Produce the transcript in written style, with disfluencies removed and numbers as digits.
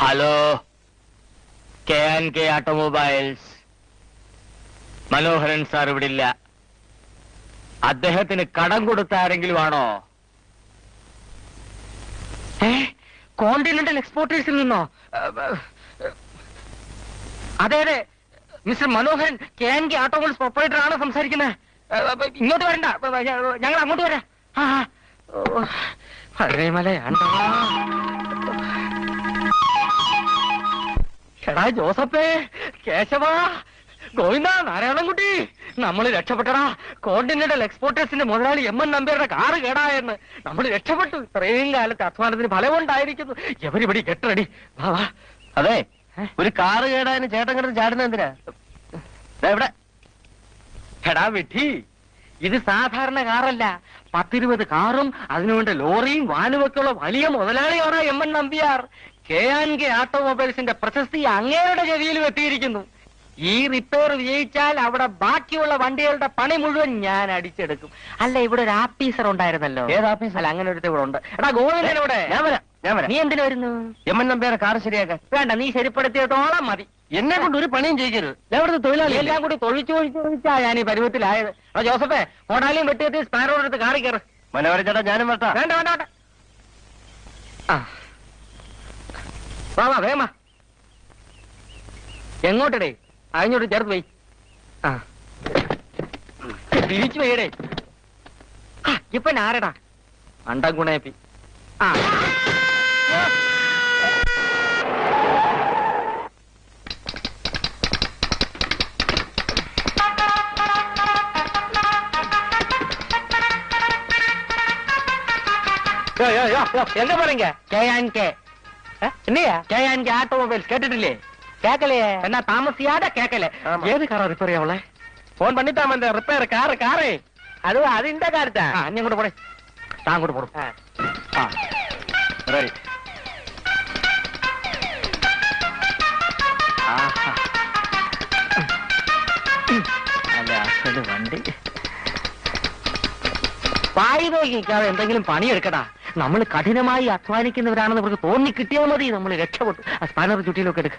Hello, KNK automobiles. Manoharan sir ഇവിടെ ഇല്ല. അദ്ദേഹത്തിന് കടം കൊടുത്ത ആരെങ്കിലും ആണോ? കോണ്ടിനെന്റൽ എക്സ്പോർട്ടേഴ്സിൽ നിന്നോ? അതെ അതെ, മിസ്റ്റർ മനോഹരൻ KNK ഓട്ടോമൊബൈൽസ് പ്രൊപ്പറേറ്റർ ആണ് സംസാരിക്കുന്നത്. ഇങ്ങോട്ട് വരണ്ട, ഞങ്ങൾ അങ്ങോട്ട് വരാം. എടാ ജോസഫേ, കേശവ, ഗോവിന്ദ, നാരായണൻകുട്ടി, നമ്മൾ രക്ഷപ്പെട്ടടാ. കോണ്ടിനെന്റൽ എക്സ്പോർട്ടേഴ്സിന്റെ മുതലാളി MN നമ്പ്യാരുടെ കാറ് കേടായെന്ന്. നമ്മൾ രക്ഷപ്പെട്ടു. ഇത്രയും കാലത്തെ അധ്വാനത്തിന് ഫലമുണ്ടായിരിക്കുന്നു. എവരിപടി കെട്ടടി. വാ. അതെ, ഒരു കാറ് കേടായതിന് ചേട്ടൻ കിടന്ന് ചാടുന്ന എന്തിനാ? എവിടെ? എടാ വിട്ടി, ഇത് സാധാരണ കാറല്ല. 10-20 കാറും അതിനുവേണ്ട ലോറിയും വാനുമൊക്കെയുള്ള വലിയ മുതലാളിയാണ് MN നമ്പ്യാർ. KNK ഓട്ടോമൊബൈൽസിന്റെ പ്രശസ്തി അങ്ങേരുടെ ചെവിയിലും എത്തിയിരിക്കുന്നു. ഈ റിപ്പയർ വിജയിച്ചാൽ അവിടെ ബാക്കിയുള്ള വണ്ടികളുടെ പണി മുഴുവൻ ഞാൻ അടിച്ചെടുക്കും. അല്ല, ഇവിടെ ഒരു ആഫീസർ ഉണ്ടായിരുന്നല്ലോ. ഏത് ആഫീസർ? അല്ല, അങ്ങനെ ഒരു ഇവിടെ ഉണ്ട്. എടാ ഗോവിന്ദൻ ഇവിടെ. ഞാൻ വരാം. നീ എന്തിനു വരുന്നു? MN നമ്പ്യാരെ കാറ് ശരിയാക്കാൻ. വേണ്ട, നീ ശരിപ്പെടുത്തിയിട്ടോളം മതി. എന്നെ കൊണ്ട് ഒരു പണിയും ചെയ്യരുത്. എവിടുത്തെ തൊഴിലാളി എല്ലാം കൂടി തൊഴിച്ചാ ഞാൻ ഈ പരുവത്തിലായത്. ജോസഫേ, മോടാലിയും വെട്ടിയെത്തി സ്പാനറോട് എടുത്ത് കാറി കയറ്. മനോഹരൻ ചേട്ടാ, ഞാനും വരട്ടാ. വേണ്ട. വാ വേമ. എങ്ങോട്ടടേ? അതിഞ്ഞോട്ട് ചേർത്ത് പോയി. തിരിച്ചു പോയിടേ. ഇപ്പൊ ആരടാ? അണ്ടം ഗുണേപ്പി. எங்க போறீங்க? KNK இல்லையா? KNK ஆட்டோமொபைல்ஸ் கேட்டுட்டில்லே? கேட்கலையே. என்ன தாமசியாத கேட்கல. ஏது கார ரிப்பேர் அவள போன் பண்ணிட்டாம இந்த ரிப்பேர் காரு அது இந்த கார் தான். நீ கூட போட, நான் கூட போடும். ரெடி. അല്ല, അസല് വണ്ടി പായി നോക്കിക്കാതെ എന്തെങ്കിലും പണിയെടുക്കടാ. നമ്മൾ കഠിനമായി അധ്വാനിക്കുന്നവരാണെന്ന് അവർക്ക് തോന്നി കിട്ടിയാൽ മതി. നമ്മൾ രക്ഷപ്പെട്ടു. ആ സ്പാനർ ചുറ്റിയിലൊക്കെ എടുക്ക.